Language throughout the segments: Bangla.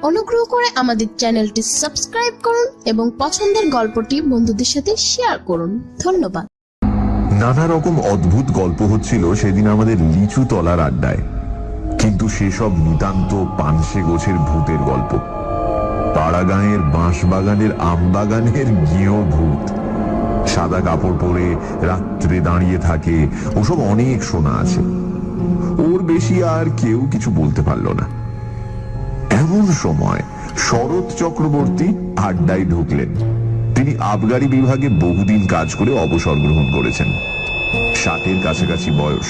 অনুগ্রহ করে আমাদের চ্যানেলটি সাবস্ক্রাইব করুন এবং পছন্দের গল্পটি বন্ধুদের সাথে শেয়ার করুন। ধন্যবাদ। নানা রকম অদ্ভুত গল্প হচ্ছিল সেদিন আমাদের লিচু তলার আড্ডায়, কিন্তু সেসব নিতান্ত পানসে গোছের ভূতের গল্প। পাড়া গাঁয়ের বাঁশ বাগানের আম বাগানের গিয়েও ভূত, সাদা কাপড় পরে রাত্রে দাঁড়িয়ে থাকে, ওসব অনেক শোনা আছে। ওর বেশি আর কেউ কিছু বলতে পারল না। এমন সময় শরৎ চক্রবর্তী আড্ডায় ঢুকলেন। তিনি আবগারি বিভাগে বহুদিন কাজ করে অবসর গ্রহণ করেছেন। 60-এর কাছাকাছি বয়স।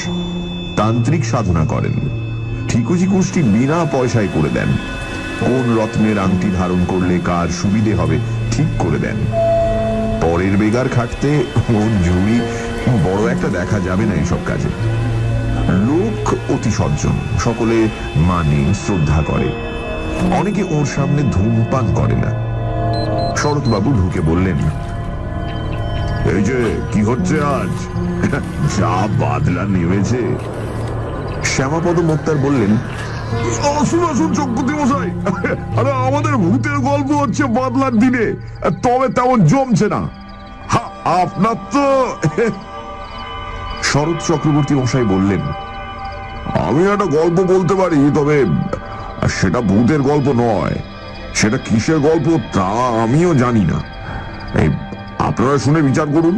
তান্ত্রিক সাধনা করেন। ঠিকুজি কুষ্টি বিনা পয়সায় করে দেন। কোন রত্নের আংটি ধারণ করলে কার সুবিধে হবে ঠিক করে দেন। পরের বেগার খাটতে ওর জমি বড় একটা দেখা যাবে না এইসব কাজে। লোক অতি সজ্জন, সকলে মানে শ্রদ্ধা করে। অনেকে ওর সামনে ধূমপান করে না। শরৎবাবু ঢুকে বললেন, এই যে কি হচ্ছে আজ, যা বাদলা নেমেছে। শ্যামাপদ মোক্তার বললেন, আসুন আসুন চক্রবর্তী মশাই, আরে আমাদের ভূতের গল্প হচ্ছে বাদলার দিনে, তবে তেমন জমছে না। আপনার তো। শরৎ চক্রবর্তী মশাই বললেন, আমি একটা গল্প বলতে পারি, তবে সেটা ভূতের গল্প নয়। সেটা কিসের গল্প তা আমিও জানি না। আপনারা শুনে বিচার করুন।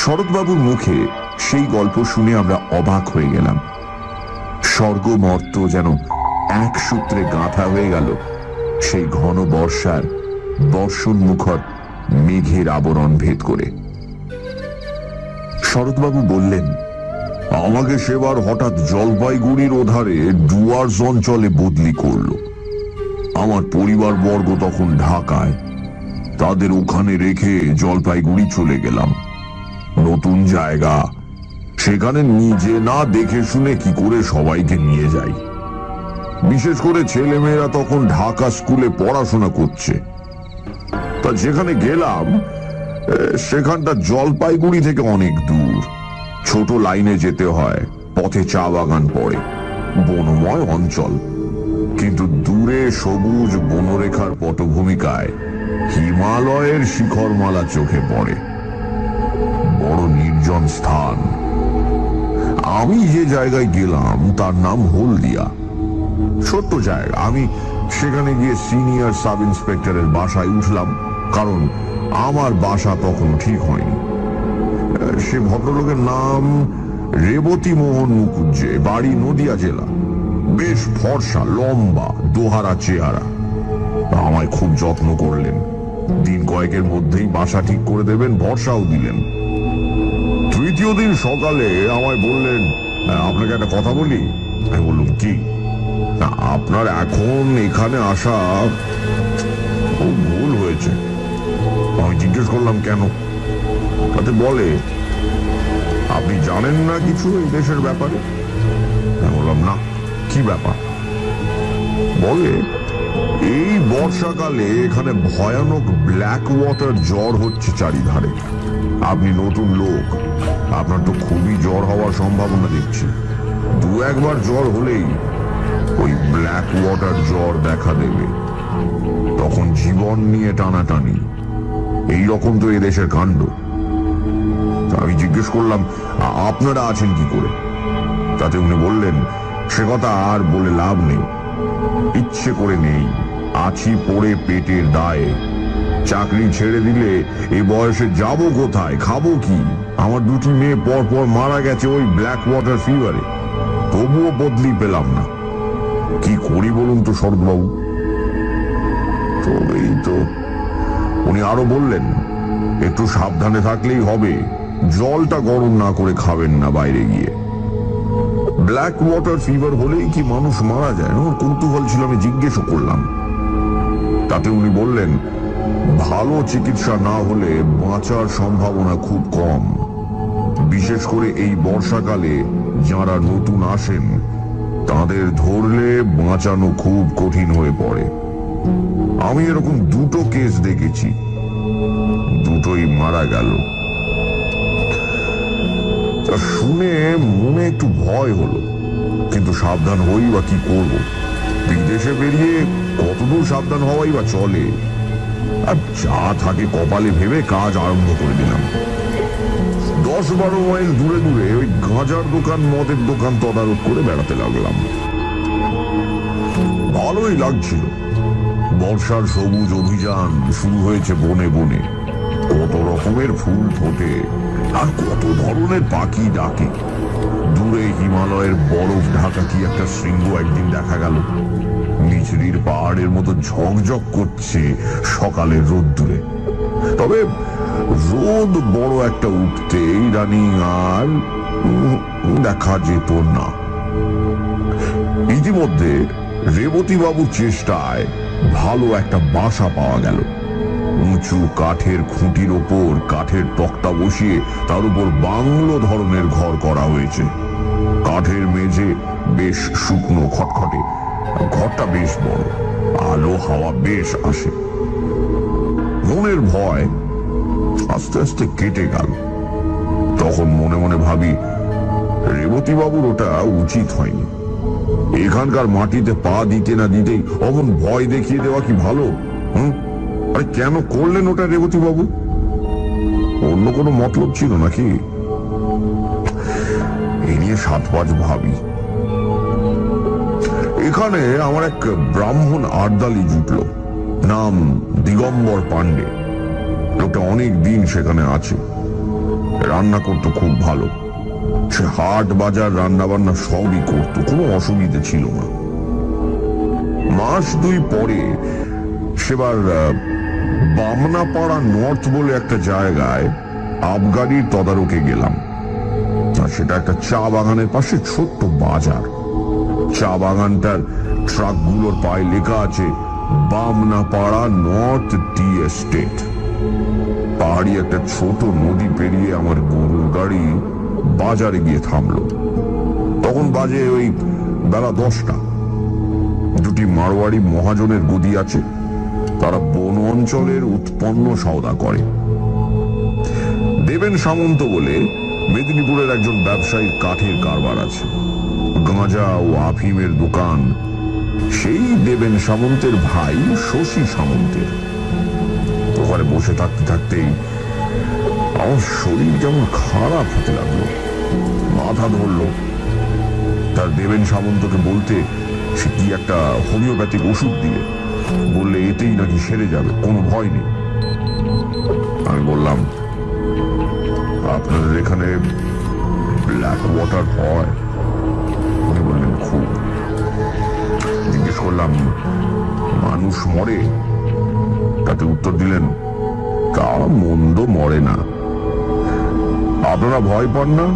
শরৎবাবুর মুখে সেই গল্প শুনে আমরা অবাক হয়ে গেলাম। স্বর্গ মর্ত যেন এক সূত্রে গাঁথা হয়ে গেল সেই ঘন বর্ষার বর্ষণ মুখর মেঘের আবরণ ভেদ করে। শরৎবাবু বললেন, আমাকে সেবার হঠাৎ জলপাইগুড়ির ওধারে ডুয়ার্স অঞ্চলে বদলি করল। আমার পরিবার বর্গ তখন ঢাকায়, তাদের ওখানে রেখে জলপাইগুড়ি চলে গেলাম। নতুন জায়গা, সেখানে নিজে না দেখে শুনে কি করে সবাইকে নিয়ে যাই। বিশেষ করে ছেলে মেয়েরা তখন ঢাকা স্কুলে পড়াশোনা করছে। তা যেখানে গেলাম সেখানটা জলপাইগুড়ি থেকে অনেক দূর। ছোট লাইনে যেতে হয়, পথে চা বাগান পড়ে, বনময় অঞ্চল। কিন্তু দূরে সবুজ বনরেখার পটভূমিকায় হিমালয়ের শিখরমালা চোখে পড়ে। বড় নির্জন স্থান। আমি যে জায়গায় গেলাম তার নাম হলদিয়া। ছোট্ট জায়গা। আমি সেখানে গিয়ে সিনিয়র সাব ইন্সপেক্টরের বাসায় উঠলাম, কারণ আমার বাসা তখন ঠিক হয়নি। সে ভদ্রলোকের নাম রেবতী মোহন মুখুজ্জে, বাড়ি নদিয়া জেলা। বেশ ফর্সা, লম্বা, দোহারা চেহারা। আমায় খুব যত্ন করলেন। দিন কয়েকের মধ্যেই বাসা ঠিক করে দেবেন ভরসাও দিলেন। তৃতীয় দিন সকালে আমায় বললেন, আপনাকে একটা কথা বলি। আমি বললাম, কি? আপনার এখন এখানে আসা খুব ভুল হয়েছে। আমি জিজ্ঞেস করলাম, কেন? তাতে বলে, আপনি জানেন না কিছু এই দেশের ব্যাপারে? আমি বললাম, না। কি ব্যাপার? বলে, এই বর্ষাকালে এখানে ভয়ানক ব্ল্যাক ওয়াটার জ্বর হচ্ছে চারিধারে। আপনি নতুন লোক, আপনার তো খুবই জ্বর হওয়ার সম্ভাবনা দেখছি। 2-1 জ্বর হলেই ওই ব্ল্যাক ওয়াটার জ্বর দেখা দেবে। তখন জীবন নিয়ে টানাটানি। এইরকম তো এদেশের কাণ্ড। আমি জিজ্ঞেস করলাম, আপনারা আছেন কি করে? তাতে উনি বললেন, সে কথা আর বলে লাভ নেই। ইচ্ছে করে নেই, আছি পড়ে পেটের দায়ে। চাকরি ছেড়ে দিলে এই বয়সে যাব কোথায়, খাবো কি? আমার 2টি মেয়ে পর পর মারা গেছে ওই ব্ল্যাক ওয়াটার ফিভারে, তবুও বদলি পেলাম না। কি করি বলুন তো শরৎবাবু? তবেই তো। উনি আরো বললেন, একটু সাবধানে থাকলেই হবে। জলটা গরম না করে খাবেন না বাইরে গিয়ে। ব্ল্যাক ওয়াটার ফিভার হলেই কি মানুষ মারা যায়? ওর কৌতূহল ছিল, আমি জিজ্ঞেসও করলাম। তাতে উনি বললেন, ভালো চিকিৎসা না হলে বাঁচার সম্ভাবনা খুব কম। বিশেষ করে এই বর্ষাকালে যারা নতুন আসেন তাদের ধরলে বাঁচানো খুব কঠিন হয়ে পড়ে। আমি এরকম 2টো কেস দেখেছি, দুটোই মারা গেল। তা শুনে মনে একটু ভয় হলো, কিন্তু সাবধান হই বা কি করব। বিদেশে বেরিয়ে কতদূর সাবধান হওয়াই বা চলে। আর যা থাকে কপালে ভেবে কাজ আরম্ভ করে দিলাম। 10-12 মাইল দূরে দূরে ওই গাঁজার দোকান, মদের দোকান তদারক করে বেড়াতে লাগলাম। ভালোই লাগছিল। বর্ষার সবুজ অভিযান শুরু হয়েছে বনে বনে। কত রকমের ফুল ফোটে আর কত ধরনের পাখি ডাকে। দূরে হিমালয়ের বরফ ঢাকা কি একটা শৃঙ্গ একদিন দেখা গেল। নিচড়ির পাহাড়ের মতো ঝকঝক করছে সকালের রোদ্দুরে। তবে রোদ বড় একটা উঠতে ইদানিং আর দেখা যেত না। ইতিমধ্যে রেবতী বাবুর চেষ্টায় ভালো একটা বাসা পাওয়া গেল। উঁচু কাঠের খুঁটির ওপর কাঠের তক্তা বসিয়ে তার উপর বাংলো ধরনের ঘর করা হয়েছে। কাঠের মেঝে বেশ শুকনো খটখটে। ঘরটা বেশ বড়, আলো হাওয়া বেশ আসে। মনের ভয় আস্তে আস্তে কেটে গেল। তখন মনে মনে ভাবি, রেবতী বাবুর ওটা উচিত হয়নি। এখানকার মাটিতে পা দিতে না দিতেই অমন ভয় দেখিয়ে দেওয়া কি ভালো? আরে কেন করলেন ওটা রেবতী বাবু? অন্য কোনো মতলব ছিল নাকি? এই নিয়ে 7-5 ভাবি। এখানে আমার এক ব্রাহ্মণ আর্দালি জুটল, নাম দিগম্বর পাণ্ডে। লোকটা অনেক দিন সেখানে আছে। রান্না করতো খুব ভালো। সে হাট বাজার রান্না বান্না সবই করতো, কোনো অসুবিধে ছিল না। মাস 2 পরে সেবার বামনাপাড়া নর্থ বলে একটা জায়গায় আবগারির তদারকে গেলাম। আর সেটা একটা চা বাগানের পাশে ছোট্ট বাজার। চা বাগানটার ট্রাকগুলোর পায়ে লেখা আছে বামনাপাড়া নর্থ টি এস্টেট। পাহাড়ি একটা ছোট নদী পেরিয়ে আমার গরুর গাড়ি বাজারে গিয়ে থামলো। তখন বাজে ওই বেলা 10টা। 2টি মারোয়াড়ি মহাজনের গদি আছে। তারা বন অঞ্চলের উৎপন্ন সওদা করে। দেবেন সামন্ত বলে মেদিনীপুরের একজন ব্যবসায়ীর কাঠের কারবার আছে। গাঁজা ও আফিমের দোকান সেই দেবেন সামন্তের ভাই শশী সামন্তের। ওখানে বসে থাকতে থাকতেই আমার শরীর যেমন খারাপ হতে লাগলো, মাথা ধরলো। তার দেবেন সামন্তকে বলতে সে কি একটা হোমিওপ্যাথিক ওষুধ দিলে, বললে এতেই নাকি সেরে যাবে, কোনো ভয় নেই। আমি বললাম, আপনাদের এখানে ব্ল্যাক ওয়াটার হয়? উনি বললেন, খুব। জিজ্ঞেস করলাম, মানুষ মরে? তাতে উত্তর দিলেন, তা মন্দ মরে না। আপনারা ভয় পান না?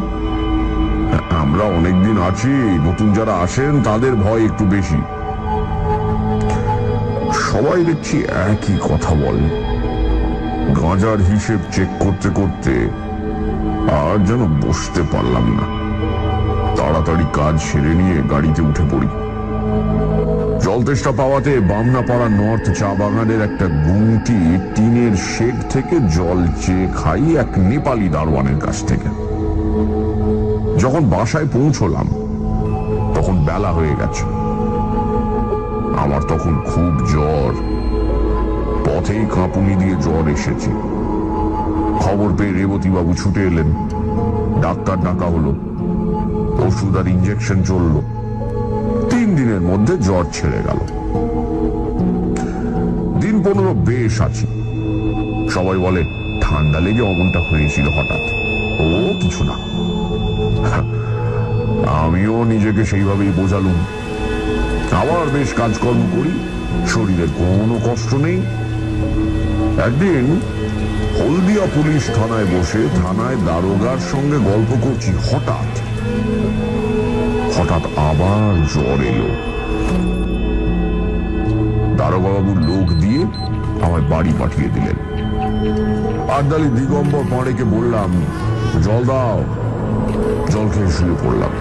আমরা অনেকদিন আছি, নতুন যারা আসেন তাদের ভয় একটু বেশি। সবাই দেখছি একই কথা বলে। গাঁজার হিসেব চেক করতে করতে আর যেন বসতে পারলাম না। তাড়াতাড়ি কাজ সেরে নিয়ে গাড়িতে উঠে পড়ি। জল তেষ্টা পাওয়াতে বামনাপাড়া নর্থ চা বাগানের একটা গুমটি টিনের শেড থেকে জল চেয়ে খাই এক নেপালি দারোয়ানের কাছ থেকে। যখন বাসায় পৌঁছলাম তখন বেলা হয়ে গেছে। আমার তখন খুব জ্বর। পথেই কাঁপুনি দিয়ে জ্বর এসেছে। খবর পেয়ে রেবতী বাবু ছুটে এলেন। ডাক্তার ডাকা হলো, ওষুধ আর ইঞ্জেকশন চললো। 3 দিনের মধ্যে জ্বর ছেড়ে গেল। দিন 15 বেশ আছি। সবাই বলে ঠান্ডা লেগে অমনটা হয়েছিল হঠাৎ, ও কিছু না। আমিও নিজেকে সেইভাবেই বোঝালুম। আবার বেশ কাজকর্ম করি, শরীরের কোনো কষ্ট নেই। একদিন হলদিয়া পুলিশ থানায় বসে থানায় দারোগার সঙ্গে গল্প করছি, হঠাৎ আবার জ্বর এলো। দারোগা বাবু লোক দিয়ে আমায় বাড়ি পাঠিয়ে দিলেন। আর্দালি দিগম্বর পাঁড়েকে বললাম, জল দাও। জল খেয়ে শুয়ে পড়লাম।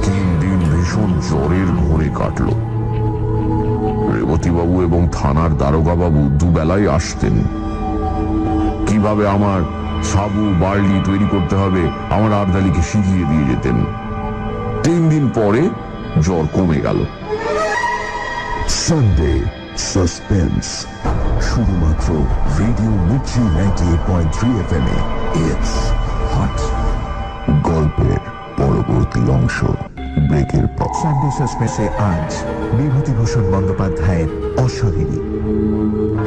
3 দিন ভীষণ জ্বরের ঘোরে কাটল। রেবতী বাবু এবং থানার দারোগা বাবু দুবেলাই আসতেন। কিভাবে আমার সাবু বার্লি তৈরি করতে হবে আমার আর্দালিকে শিখিয়ে দিয়ে যেতেন। 3 দিন পরে জ্বর কমে গেল। সানডে সাসপেন্স, শুধুমাত্র radio Mirchi 98.3 FM A. It's hot. গল্পের পরবর্তী অংশ ব্রেকের পর। সানডে সাসপেন্সে আজ বিভূতিভূষণ বন্দ্যোপাধ্যায়ের অশরীরী।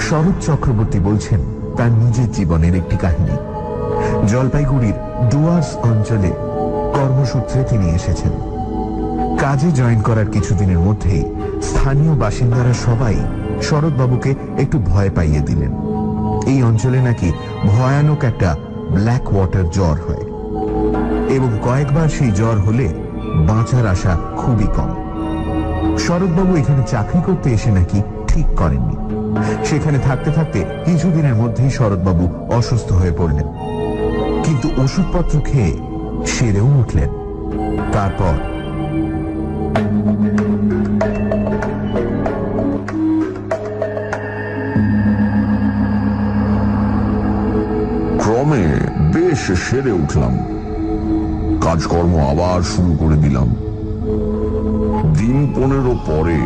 শরৎ চক্রবর্তী বলছেন তার নিজের জীবনের একটি কাহিনী। জলপাইগুড়ির ডুয়ার্স অঞ্চলে কর্মসূত্রে তিনি এসেছেন। কাজে জয়েন করার কিছুদিনের মধ্যেই স্থানীয় বাসিন্দারা সবাই শরৎবাবুকে একটু ভয় পাইয়ে দিলেন। এই অঞ্চলে নাকি ভয়ানক একটা ব্ল্যাক ওয়াটার জ্বর হয় এবং কয়েকবার সেই জ্বর হলে বাঁচার আশা খুবই কম। শরৎবাবু এখানে চাকরি করতে এসে নাকি ঠিক করেননি। সেখানে থাকতে থাকতে কিছুদিনের মধ্যেই শরৎবাবু অসুস্থ হয়ে পড়লেন, কিন্তু ওষুধপত্র খেয়ে সেরেও উঠলেন। তারপর ক্রমে বেশ সেরে উঠলাম, কাজকর্ম আবার শুরু করে দিলাম। দিন 15 পরে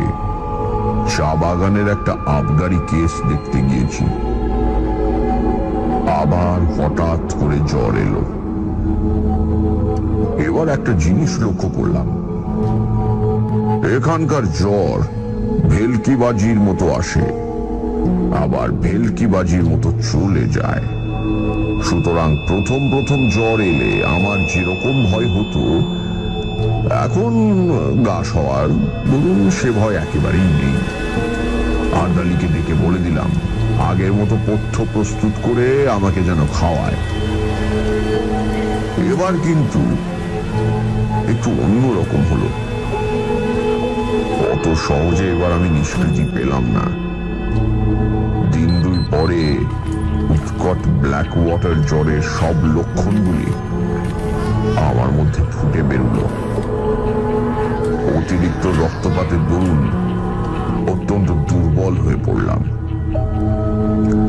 চা বাগানের একটা আবগারি কেস দেখতে গিয়েছি। আবার হঠাৎ করে জ্বর এলো। এবার একটা জিনিস লক্ষ্য করলাম, এখানকার জ্বর ভেলকিবাজির মতো আসে, আবার ভেলকিবাজির মতো চলে যায়। সুতরাং প্রথম প্রথম জ্বর এলে আমার যেরকম ভয় হতো, এখন গা সওয়ার বলুন সে ভয় একেবারেই নেই। আর্দালিকে ডেকে বলে দিলাম আগের মতো পথ্য প্রস্তুত করে আমাকে যেন খাওয়ায়। এবার কিন্তু একটু অন্যরকম হলো। অত সহজে এবার আমি নিষ্কৃতি পেলাম না। দিন 2 পরে উৎকট ব্ল্যাক ওয়াটার জ্বরের সব লক্ষণগুলি আমার মধ্যে ফুটে বেরোল। অতিরিক্ত রক্তপাতের দরুন অত্যন্ত দুর্বল হয়ে পড়লাম।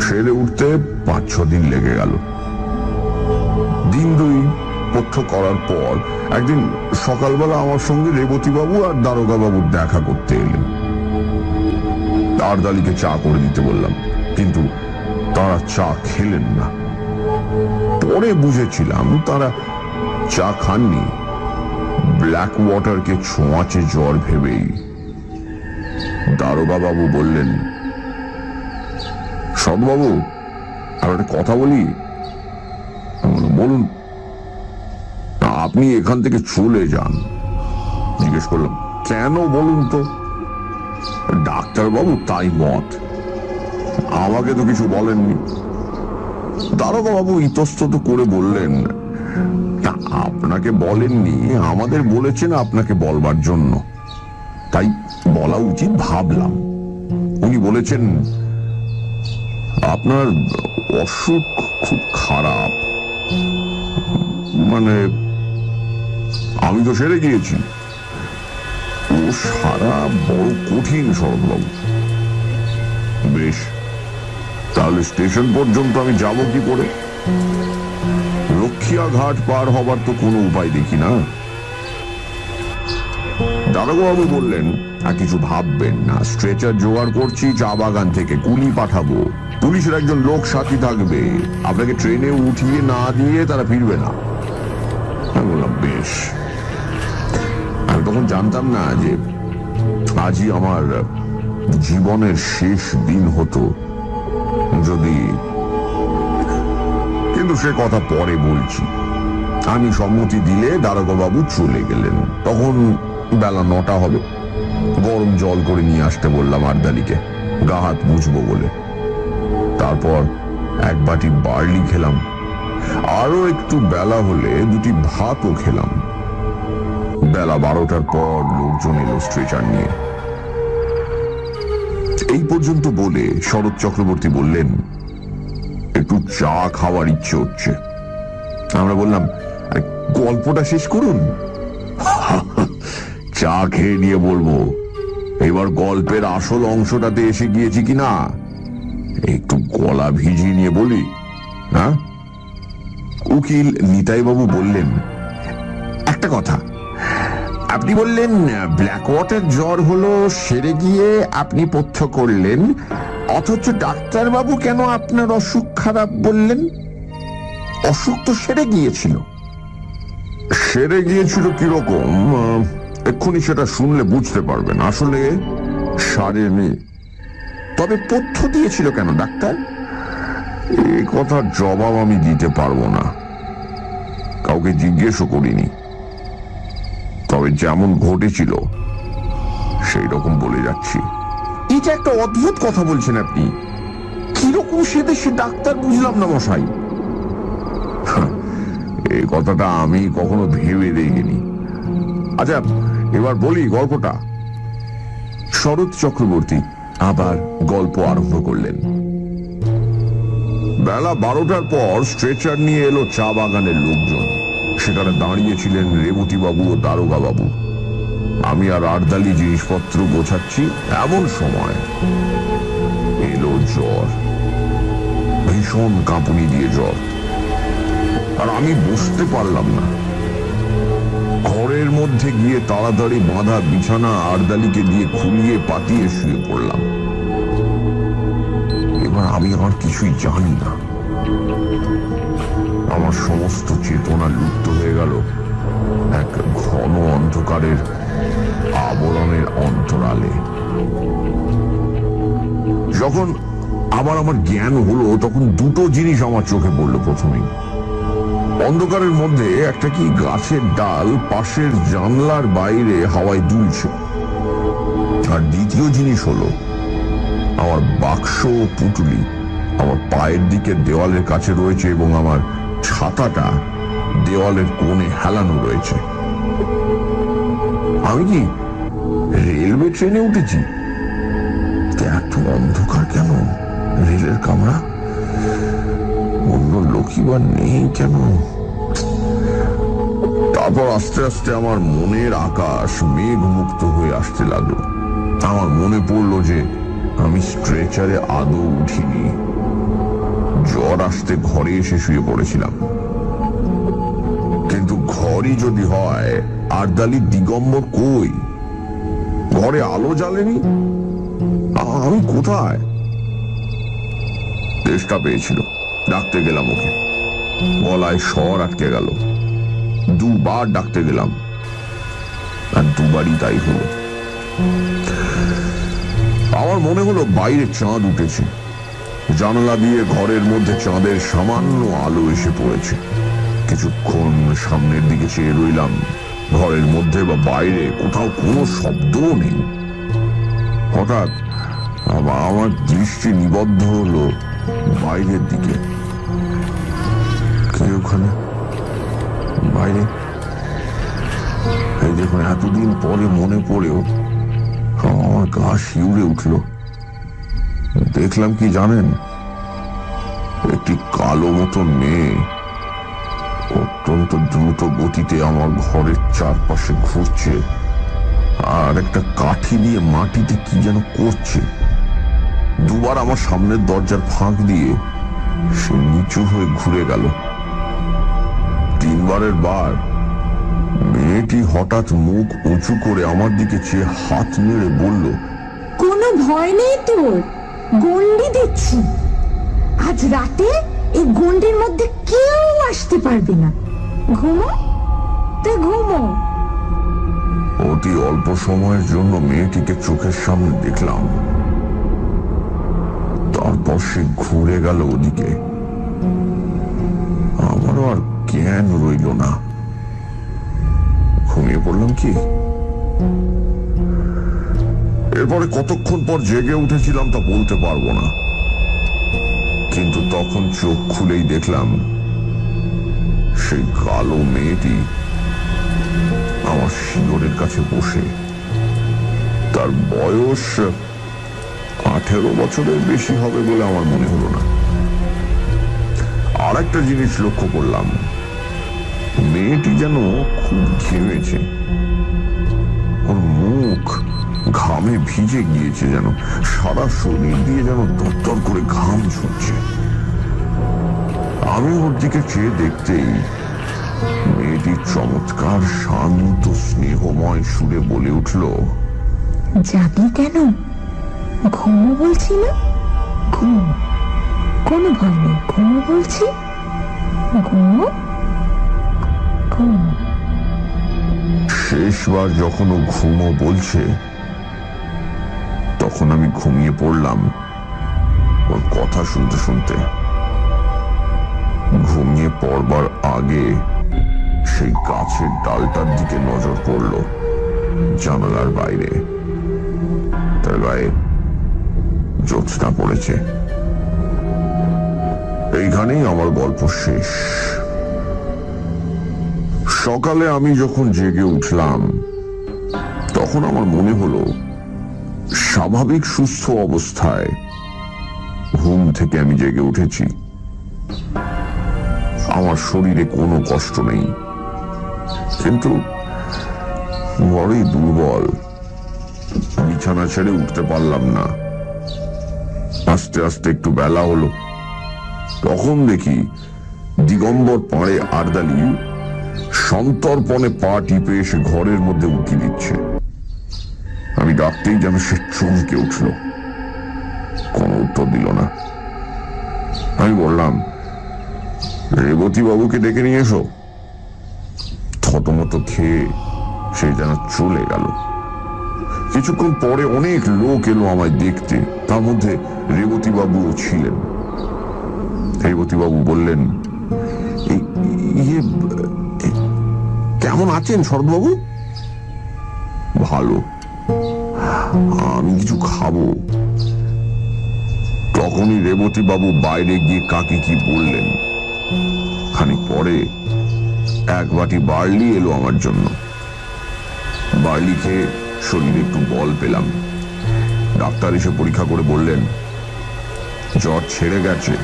সেরে উঠতে 5-6 দিন লেগে গেল। দিন 2 পথ্য করার পর একদিন সকালবেলা আমার সঙ্গে রেবতীবাবু আর দারোগা বাবুর দেখা করতে এলেন। আর্দালিকে চা করে দিতে বললাম, কিন্তু তারা চা খেলেন না। পরে বুঝেছিলাম তারা চা খাননি ব্ল্যাক ওয়াটারকে ছোঁয়াচে জ্বর ভেবেই। দারোগা বাবু বললেন, সদবাবু আর একটা কথা বলি। বলুন। আপনি এখান থেকে চলে যান। জিজ্ঞেস করলাম, কেন বলুন তো? ডাক্তারবাবু তাই মত, আমাকে তো কিছু বলেননি। দারোগা বাবু ইতস্তত করে বললেন, তা আপনাকে বলেননি, আমাদের বলেছেন আপনাকে বলবার জন্য, তাই বলা উচিত ভাবলাম। উনি বলেছেন, আপনার অসুখ খুব খারাপ। মানে আমি তো সেরে গিয়েছি, ও সারা বড় কঠিন শরৎবাবু। বেশ, তাহলে স্টেশন পর্যন্ত আমি যাব কি করে? রক্ষিয়া ঘাট পার হবার তো কোনো উপায় দেখি না। দারোগাবাবু বললেন, আর কিছু ভাববেন না, স্ট্রেচার জোগাড় করছি চা বাগান থেকে, কুলি পাঠাবো, পুলিশের একজন লোক সাথী থাকবে, আপনাকে ট্রেনে উঠিয়ে না দিয়ে তারা ফিরবে না। আমি বললাম, বেশ। আমি তখন জানতাম না যে আজই আমার জীবনের শেষ দিন হতো যদি, কিন্তু সে কথা পরে বলছি। আমি সম্মতি দিলে দারোগাবাবু চলে গেলেন। তখন বেলা 9টা হবে। গরম জল করে নিয়ে আসতে বললাম আর্দালিকে, গা হাত মুছবো বলে। তারপর 1 বাটি বার্লি খেলাম। আরো একটু বেলা হলে 2টি ভাতও খেলাম। বেলা 12টার পর লোকজন এলো স্ট্রেচার নিয়ে। এই পর্যন্ত বলে শরৎ চক্রবর্তী বললেন, একটু চা খাওয়ার ইচ্ছে হচ্ছে। আমরা বললাম, গল্পটা শেষ করুন। চা খেয়ে নিয়ে বলবো। এবার গল্পের আসল অংশটাতে এসে গিয়েছি কিনা একটু গলা ভিজিয়ে নিয়ে বলি। হ্যাঁ? উকিল নিতাইবাবু বললেন, একটা কথা, আপনি বললেন ব্ল্যাক ওয়াটার জ্বর হলো, সেরে গিয়ে আপনি পথ্য করলেন, অথচ ডাক্তারবাবু কেন আপনার অসুখ খারাপ বললেন? অসুখ তো সেরে গিয়েছিল। সেরে গিয়েছিল কিরকম? এক্ষুনি সেটা শুনলে বুঝতে পারবেন। আসলে সারেনি। তবে পথ্য দিয়েছিল কেন ডাক্তার? এই কথার জবাব আমি দিতে পারবো না, কাউকে জিজ্ঞেসও করিনি। তবে যেমন ঘটেছিল সেই রকম বলে যাচ্ছি। এটা একটা অদ্ভুত কথা বলছেন আপনি। কিরকম সে দেশে ডাক্তার বুঝলাম না মশাই। এই কথাটা আমি কখনো ভেবে দেখিনি। আচ্ছা, এবার বলি গল্পটা। শরৎ চক্রবর্তী আবার গল্প আরম্ভ করলেন। বেলা 12টার পর স্ট্রেচার নিয়ে এলো চা বাগানের লোকজন। সেখানে দাঁড়িয়েছিলেন রেবতী বাবু ও দারোগা বাবু। আমি আর আর্দালি জিনিসপত্র গোছাচ্ছি, এমন সময় এলো জ্বর। ভীষণ কাঁপুনি দিয়ে জ্বর, আর আমি বসতে পারলাম না। ঘরের মধ্যে গিয়ে তাড়াতাড়ি বাঁধা বিছানা আর্দালিকে দিয়ে খুলিয়ে পাতিয়ে শুয়ে পড়লাম। এবার আমি আর কিছুই জানি না। আমার সমস্ত চেতনা লুপ্ত হয়ে গেল এক ঘন অন্ধকারের আবরণের অন্তরালে। যখন আবার আমার জ্ঞান হলো, তখন দুটো জিনিস আমার চোখে পড়লো। প্রথমেই অন্ধকারের মধ্যে একটা কি গাছের ডাল পাশের জানলার বাইরে হাওয়ায় দুলছে। আর দ্বিতীয় জিনিস হলো আমার বাক্স ও পুটুলি আমার পায়ের দিকে দেওয়ালের কাছে রয়েছে, এবং আমার ছাতাটা দেওয়ালের কোণে হেলানো রয়েছে। আমি কি রেলওয়ে ট্রেনে উঠেছি? এত অন্ধকার কেন? রেলের কামরা, অন্য লোকই বা নেই কেন? তারপর আস্তে আস্তে আমার মনের আকাশ মেঘ মুক্ত হয়ে আসতে লাগলো। আমার মনে পড়লো যে আমি স্ট্রেচারে আদৌ উঠিনি। জ্বর আসতে ঘরে এসে শুয়ে পড়েছিলাম। কিন্তু ঘরই যদি হয়, আর্দালি দিগম্বর কই? ঘরে আলো জ্বালেনি। আমি কোথায়? চেষ্টা পেয়েছিল, ডাকতে গেলাম ওকে। গলায় স্বর আটকে গেল। দুবার ডাকতে গেলাম, আর দুবারই তাই হলো। আমার মনে হলো বাইরে চাঁদ উঠেছে। জানালা দিয়ে ঘরের মধ্যে চাঁদের সামান্য আলো এসে পড়েছে। কিছুক্ষণ সামনের দিকে চেয়ে রইলাম। ঘরের মধ্যে বা বাইরে কোথাও কোনো শব্দও নেই। হঠাৎ আমার দৃষ্টি নিবদ্ধ হলো বাইরের দিকে। কে ওখানে বাইরে? এই দেখুন, এতদিন পরে মনে পড়েও আমার গা শিউরে উঠল। দেখলাম কি জানেন? একটি কালো মতো মেয়ে অত্যন্ত দ্রুত গতিতে আমার ঘরের চারপাশে ঘুরছে, আর একটা কাঠি দিয়ে মাটিতে কি যেন করছে। দুবার আমার সামনের দরজার ফাঁক দিয়ে সে নিচু হয়ে ঘুরে গেল। তিনবারের বার মেয়েটি হঠাৎ মুখ উঁচু করে আমার দিকে চেয়ে হাত নেড়ে বলল, কোনো ভয় নেই তোর, গন্ডি দিচ্ছি। আজ রাতে এই গন্ডির মধ্যে কেউ আসতে পারবে না। ঘুমো, তুই ঘুমো। অতি অল্প সময়ের জন্য মেয়েটিকে চোখের সামনে দেখলাম। তারপর সে ঘুরে গেল ওদিকে। আমারও আর জ্ঞান রইল না। ঘুমিয়ে পড়লাম কি? এরপরে কতক্ষণ পর জেগে উঠেছিলাম তা বলতে পারবো না, কিন্তু তখন চোখ খুলেই দেখলাম সেই কালো মেয়েটি আমার শিয়রের কাছে বসে। তার বয়স 18 বছরের বেশি হবে বলে আমার মনে হলো না। আর একটা জিনিস লক্ষ্য করলাম, মেয়েটি যেন খুব ঘেমেছে। ওর মুখ ঘামে ভিজে গিয়েছে, যেন সারা শরীর দিয়ে যেন তরতর করে ঘাম ঝরছে। আমি ওর দিকে চেয়ে দেখতেই মেয়েটি চমৎকার শান্ত স্নেহময় সুরে বলে উঠল, যাবি কেন? ঘুমো বলছি না? ঘুমো, কোনো ভয় নেই, ঘুমো বলছি, ঘুমো ঘুমো। শেষবার যখন ও ঘুমো বলছে তখন আমি ঘুমিয়ে পড়লাম ওর কথা শুনতে শুনতে। ঘুমিয়ে পড়বার আগে সেই গাছের ডালটার দিকে নজর পড়ল জানালার বাইরে। তার গায়ে জ্যোৎস্না পড়েছে। এইখানেই আমার গল্প শেষ। সকালে আমি যখন জেগে উঠলাম তখন আমার মনে হলো স্বাভাবিক সুস্থ অবস্থায় ঘুম থেকে আমি জেগে উঠেছি। আমার শরীরে কোনো কষ্ট নেই, কিন্তু বড়ই দুর্বল। বিছানা ছেড়ে উঠতে পারলাম না। আস্তে আস্তে একটু বেলা হলো, তখন দেখি দিগম্বর পাড়ে আরদালি সন্তর্পণে পা টিপে এসে ঘরের মধ্যে উঁকি দিচ্ছে। আমি ডাকতেই যেন সে চমকে উঠল, কোনো উত্তর দিল না। আমি বললাম, রেবতী বাবুকে ডেকে নিয়ে এসো। থতমত খেয়ে সে যেন চলে গেল। কিছুক্ষণ পরে অনেক লোক এলো আমায় দেখতে, তার মধ্যে রেবতী বাবুও ছিলেন। রেবতী বাবু বললেন, কেমন আছেন শরৎবাবু? ভালো, আমি কিছু খাবো। তখনই রেবতী বাবু বাইরে গিয়ে কাকে কি বললেন। খানিক পরে এক বাটি বার্লি এলো আমার জন্য। বার্লি খেয়ে শরীরে একটু বল পেলাম। ডাক্তার এসে পরীক্ষা করে বললেন জ্বর ছেড়ে গেছে।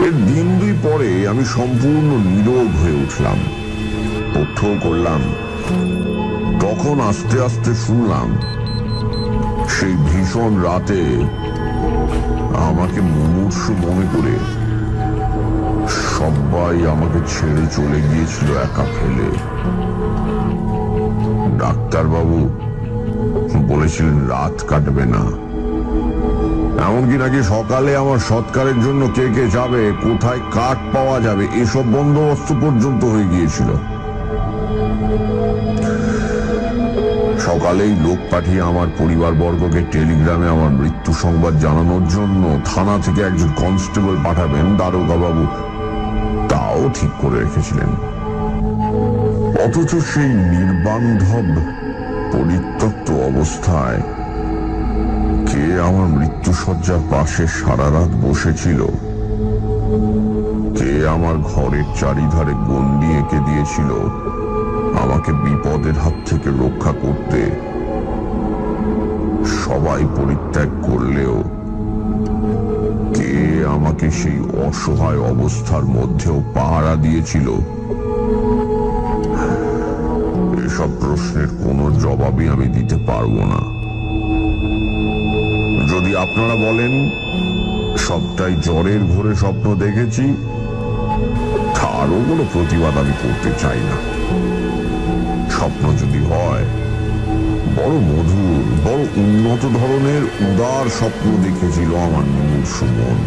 এর দিন দুই পরে আমি সম্পূর্ণ নীরব হয়ে উঠলাম, পথ্যও করলাম। তখন আস্তে আস্তে শুনলাম সেই ভীষণ রাতে আমাকে মুমূর্ষু মনে করে সবাই আমাকে ছেড়ে চলে গিয়েছিল একা ফেলে। ডাক্তারবাবু বলেছিলেন রাত কাটবে না, এমনকি নাকি সকালে আমার সৎকারের জন্য কে কে যাবে, কোথায় কাঠ পাওয়া যাবে, এসব বন্দোবস্ত পর্যন্ত হয়ে গিয়েছিল। সকালেই লোক পাঠিয়ে আমার পরিবারবর্গকে টেলিগ্রামে আমার মৃত্যু সংবাদ জানানোর জন্য থানা থেকে একজন কনস্টেবল পাঠাবেন দারোগা বাবু, তাও ঠিক করে রেখেছিলেন। অথচ সেই নির্বান্ধব পরিত্যক্ত অবস্থায় কে আমার মৃত্যুশয্যার পাশে সারা রাত বসেছিল, কে আমার ঘরের চারিধারে গণ্ডি এঁকে দিয়েছিল আমাকে বিপদের হাত থেকে রক্ষা করতে। সবাই পরিত্যাগ করলেও কে আমাকে সেই অসহায় অবস্থার মধ্যেও পাহারা দিয়েছিল, এসব প্রশ্নের কোনো জবাবই আমি দিতে পারবো না। যদি আপনারা বলেন সবটাই জ্বরের ঘোরে স্বপ্ন দেখেছি, তারও কোনো প্রতিবাদ আমি করতে চাই না। স্বপ্ন যদি হয় বড় মধুর, বড় উন্নত ধরনের উদার স্বপ্ন দেখেছিল আমার মুমূর্ষু মন।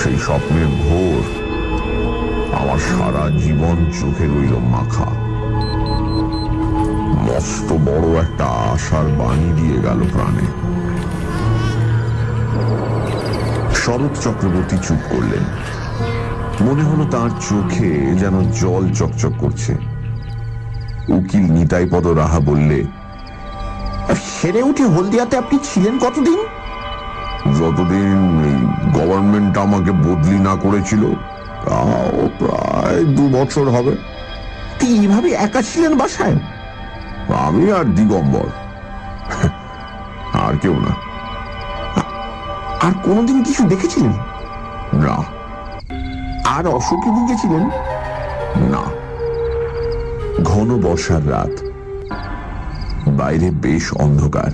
সেই স্বপ্নের ঘোর আমার সারা জীবন চোখে রইল মাখা। মস্ত বড় একটা আশার বাণী দিয়ে গেল প্রাণে। শরৎ চক্রবর্তী চুপ করলেন। মনে হলো তার চোখে যেন জল চকচক করছে। উকিল নিতাইপদ রাহা বললে, সেরে উঠে হলদিয়াতে আপনি ছিলেন কতদিন? যতদিন গভর্নমেন্ট আমাকে বদলি না করেছিল, তাও প্রায় 2 বছর হবে। এইভাবে একা ছিলেন বাসায়? আমি আর দিগম্বর, আর কেউ না। আর কোনদিন কিছু দেখেছিলেন? না। আর অসুখে ভুগেছিলেন? না। ঘন বর্ষার রাত, বাইরে বেশ অন্ধকার।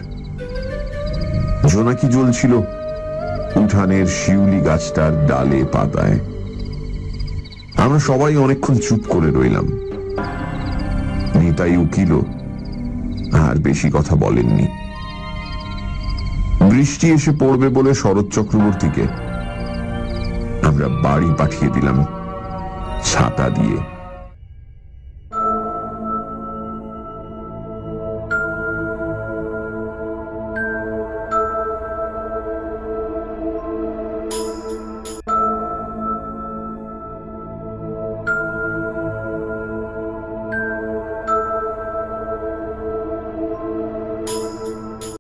জোনাকি জ্বলছিল উঠানের শিউলি গাছটার ডালে পাতায়। আমরা সবাই অনেকক্ষণ চুপ করে রইলাম। নিতাই উকিলও আর বেশি কথা বলেননি। বৃষ্টি এসে পড়বে বলে শরৎ চক্রবর্তীকে আমরা বাড়ি পাঠিয়ে দিলাম ছাতা দিয়ে।